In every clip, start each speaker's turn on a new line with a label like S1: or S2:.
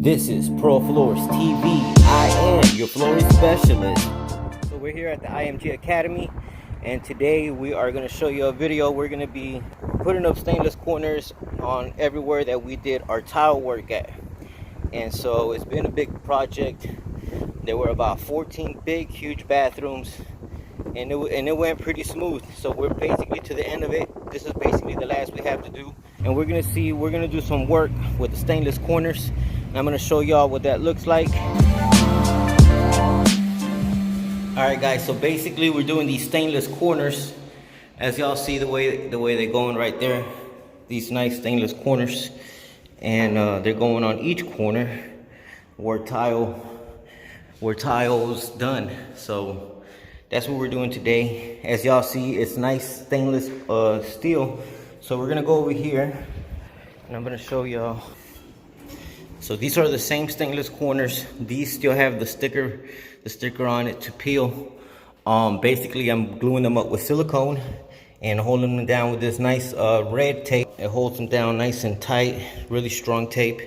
S1: This is Pro Floors TV. I am your flooring specialist. So we're here at the IMG Academy, and today we are going to show you a video. We're going to be putting up stainless corners on everywhere that we did our tile work at. And so it's been a big project. There were about 14 big, huge bathrooms, and it went pretty smooth. So we're basically to the end of it. This is basically the last we have to do, and we're gonna do some work with the stainless corners. And I'm gonna show y'all what that looks like. All right, guys. So basically, we're doing these stainless corners. As y'all see, the way they're going right there, these nice stainless corners, and they're going on each corner where tile's done. So that's what we're doing today. As y'all see, it's nice stainless steel. So we're gonna go over here and I'm gonna show y'all. So these are the same stainless corners. These still have the sticker on it to peel. Basically, I'm gluing them up with silicone and holding them down with this nice red tape. It holds them down nice and tight, really strong tape.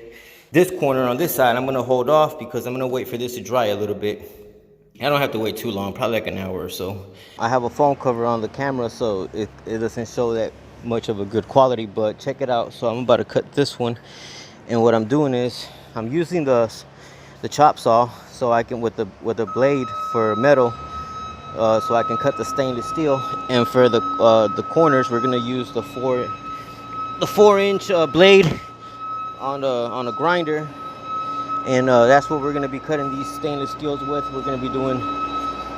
S1: This corner on this side, I'm gonna hold off because I'm gonna wait for this to dry a little bit. I don't have to wait too long, probably like an hour or so. I have a foam cover on the camera, so it doesn't show that much of a good quality, but check it out. So I'm about to cut this one, and what I'm doing is I'm using the chop saw so I can with the blade for metal, so I can cut the stainless steel. And for the corners, we're gonna use the 4-inch blade on a grinder. And that's what we're going to be cutting these stainless steels with. We're going to be doing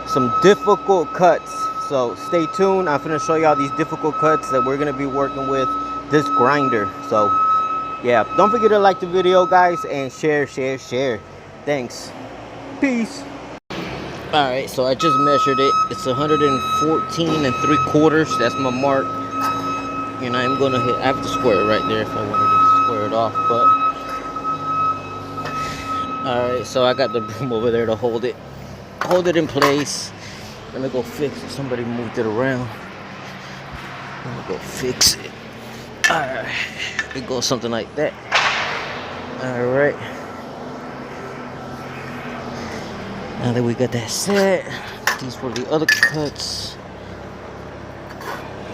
S1: some difficult cuts. So stay tuned. I'm going to show y'all these difficult cuts that we're going to be working with this grinder. So yeah, don't forget to like the video, guys, and share. Thanks. Peace. Alright, so I just measured it. It's 114 3/4. That's my mark. And I'm going to I have to square it right there if I wanted to square it off, but alright, so I got the broom over there to hold it in place. Let me go fix it. Somebody moved it around. Let me go fix it. Alright, it goes something like that. Alright, now that we got that set, these were the other cuts.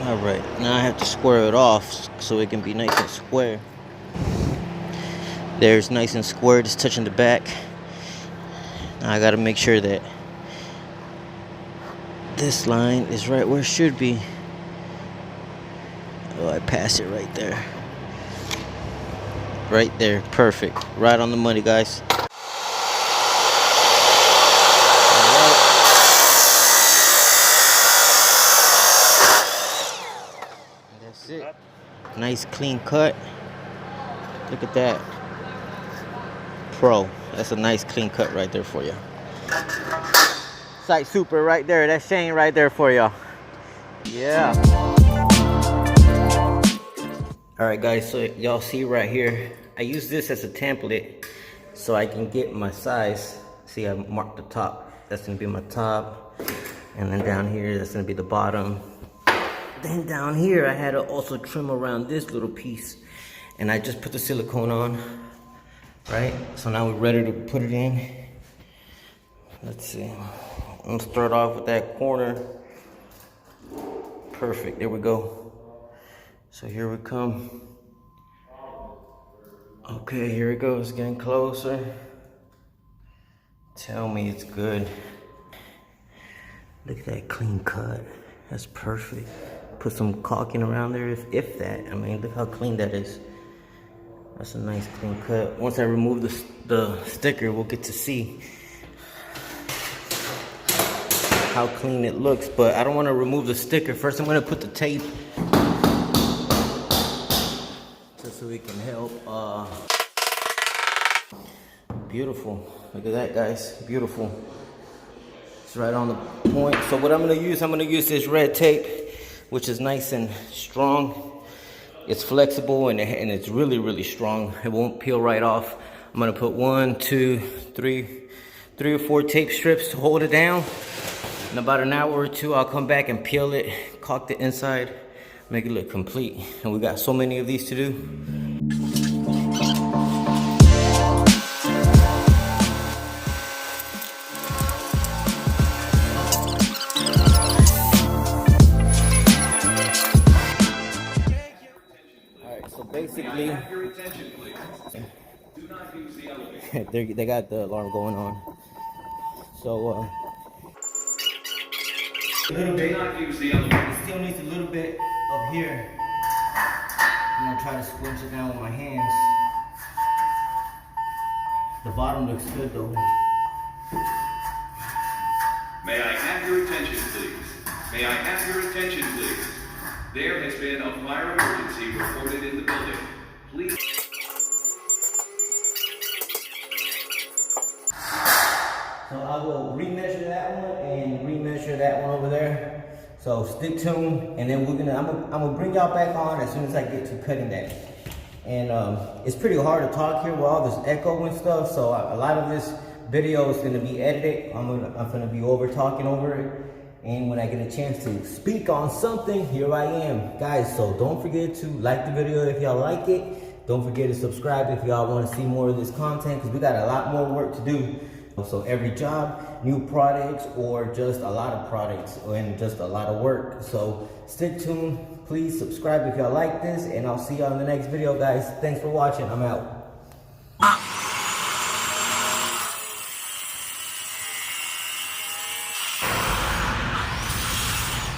S1: Alright, now I have to square it off so it can be nice and square. There's nice and square, just touching the back. Now I gotta make sure that this line is right where it should be. Oh, I passed it right there. Right there, perfect. Right on the money, guys. That's it. Nice clean cut. Look at that. Pro. That's a nice clean cut right there for you. Site Super right there. That's Shane right there for y'all. Yeah. Alright, guys, so y'all see right here, I use this as a template so I can get my size. See, I marked the top. That's gonna be my top. And then down here, that's gonna be the bottom. Then down here, I had to also trim around this little piece. And I just put the silicone on. Right, so now we're ready to put it in. Let's see. I'm gonna start off with that corner. Perfect, there we go. So here we come. Okay, here it goes, getting closer. Tell me it's good. Look at that clean cut. That's perfect. Put some caulking around there, if that. I mean, look how clean that is. That's a nice clean cut. Once I remove the sticker, we'll get to see how clean it looks. But I don't want to remove the sticker. First, I'm going to put the tape just so we can help. Beautiful. Look at that, guys. Beautiful. It's right on the point. So what I'm going to use this red tape, which is nice and strong. It's flexible and it's really, really strong. It won't peel right off. I'm gonna put 1, 2, 3 or 4 tape strips to hold it down. In about an hour or two, I'll come back and peel it, caulk the inside, make it look complete. And we got so many of these to do. They got the alarm going on. So, a little bit. It still needs a little bit up here. I'm gonna try to squinch it down with my hands. The bottom looks good though.
S2: May I have your attention, please? May I have your attention, please? There has been a fire emergency reported in the building. Please.
S1: So I will remeasure that one and remeasure that one over there. So stick tuned, and then I'm gonna bring y'all back on as soon as I get to cutting that. And it's pretty hard to talk here with all this echo and stuff. So a lot of this video is gonna be edited. I'm gonna be over talking over it. And when I get a chance to speak on something, here I am, guys. So don't forget to like the video if y'all like it. Don't forget to subscribe if y'all want to see more of this content, because we got a lot more work to do. So every job, new products, or just a lot of products and just a lot of work. So stick tuned. Please subscribe if y'all like this, and I'll see y'all in the next video, guys. Thanks for watching. I'm out.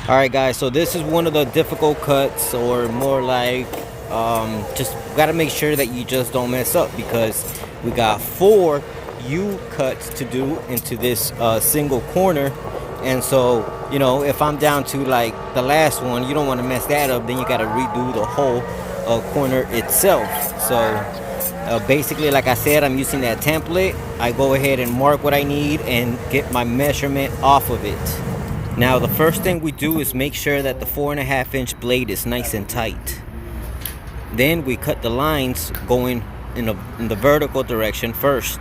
S1: All right, guys, so this is one of the difficult cuts, or more like just gotta make sure that you just don't mess up, because we got 4 U cuts to do into this single corner. And so, you know, if I'm down to like the last one, you don't want to mess that up. Then you got to redo the whole corner itself. So basically, like I said, I'm using that template. I go ahead and mark what I need and get my measurement off of it. Now, the first thing we do is make sure that the 4.5-inch blade is nice and tight. Then we cut the lines going in the vertical direction first.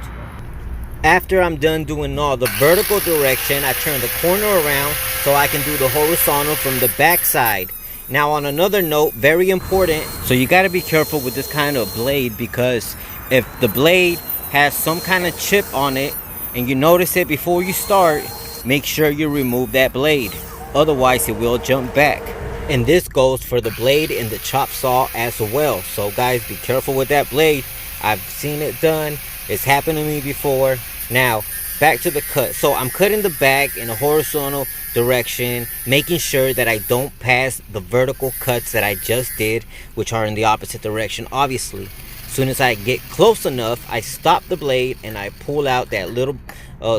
S1: After I'm done doing all the vertical direction, I turn the corner around so I can do the horizontal from the back side. Now, on another note, very important, so you got to be careful with this kind of blade, because if the blade has some kind of chip on it and you notice it before you start, make sure you remove that blade. Otherwise, it will jump back. And this goes for the blade and the chop saw as well. So guys, be careful with that blade. I've seen it done. It's happened to me before. Now, back to the cut. So I'm cutting the back in a horizontal direction, making sure that I don't pass the vertical cuts that I just did, which are in the opposite direction, obviously. As soon as I get close enough, I stop the blade and I pull out that little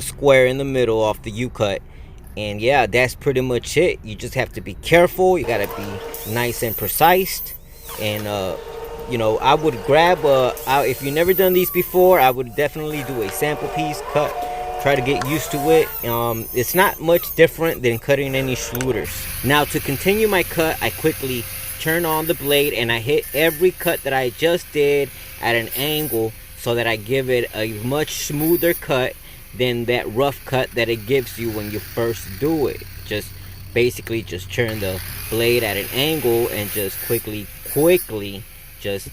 S1: square in the middle off the U-cut. And yeah, that's pretty much it. You just have to be careful. You gotta be nice and precise. And you know, I would grab if you've never done these before, I would definitely do a sample piece cut. Try to get used to it. It's not much different than cutting any Schluters. Now, to continue my cut, I quickly turn on the blade and I hit every cut that I just did at an angle, so that I give it a much smoother cut than that rough cut that it gives you when you first do it. Just basically just turn the blade at an angle and just quickly just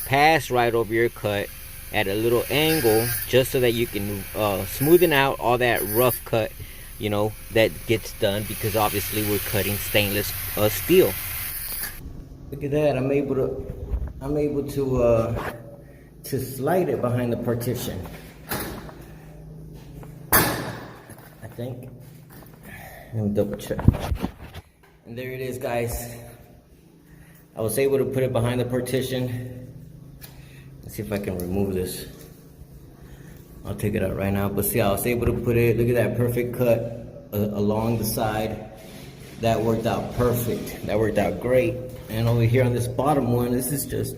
S1: pass right over your cut at a little angle, just so that you can smoothen out all that rough cut, you know, that gets done, because obviously we're cutting stainless steel. Look at that, I'm able to slide it behind the partition, I think. Let me double check. And there it is, guys. I was able to put it behind the partition. Let's see if I can remove this. I'll take it out right now. But see, I was able to put it, look at that perfect cut along the side. That worked out perfect. That worked out great. And over here on this bottom one, this is just,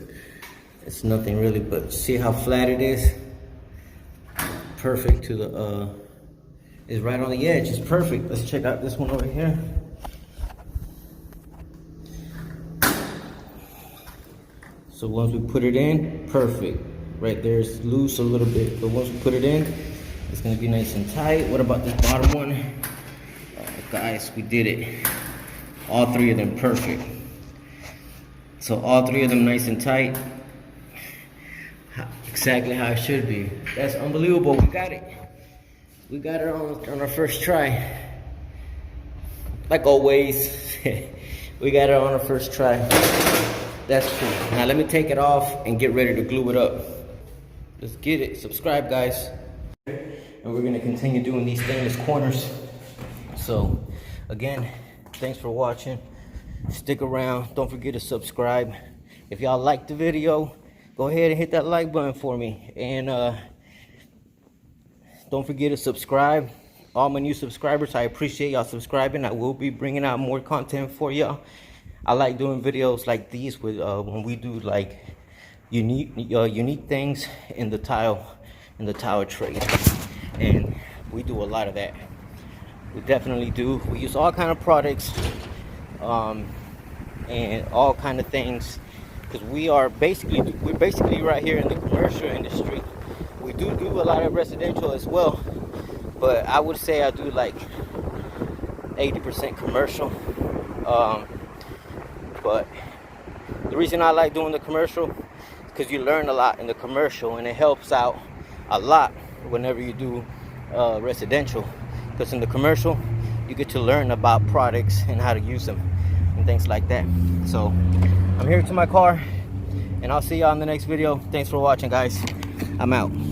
S1: it's nothing really, but see how flat it is? Perfect to the, it's right on the edge. It's perfect. Let's check out this one over here. So once we put it in, perfect. Right there, it's loose a little bit, but once we put it in, it's gonna be nice and tight. What about this bottom one? Guys, we did it. All 3 of them perfect. So all 3 of them nice and tight. Exactly how it should be. That's unbelievable. We got it. We got it on our first try. Like always, we got it on our first try. That's cool. Now let me take it off and get ready to glue it up. Let's get it. Subscribe, guys. And we're gonna continue doing these stainless corners. So again, thanks for watching. Stick around. Don't forget to subscribe. If y'all like the video, go ahead and hit that like button for me. And don't forget to subscribe. All my new subscribers, I appreciate y'all subscribing. I will be bringing out more content for y'all. I like doing videos like these with when we do like unique things in the tile trade, and we do a lot of that. We definitely do. We use all kind of products and all kind of things, because we're basically right here in the commercial industry. We do a lot of residential as well, but I would say I do like 80% commercial. But the reason I like doing the commercial is because you learn a lot in the commercial, and it helps out a lot whenever you do residential, because in the commercial you get to learn about products and how to use them and things like that. So I'm here to my car, and I'll see y'all in the next video. Thanks for watching, guys. I'm out.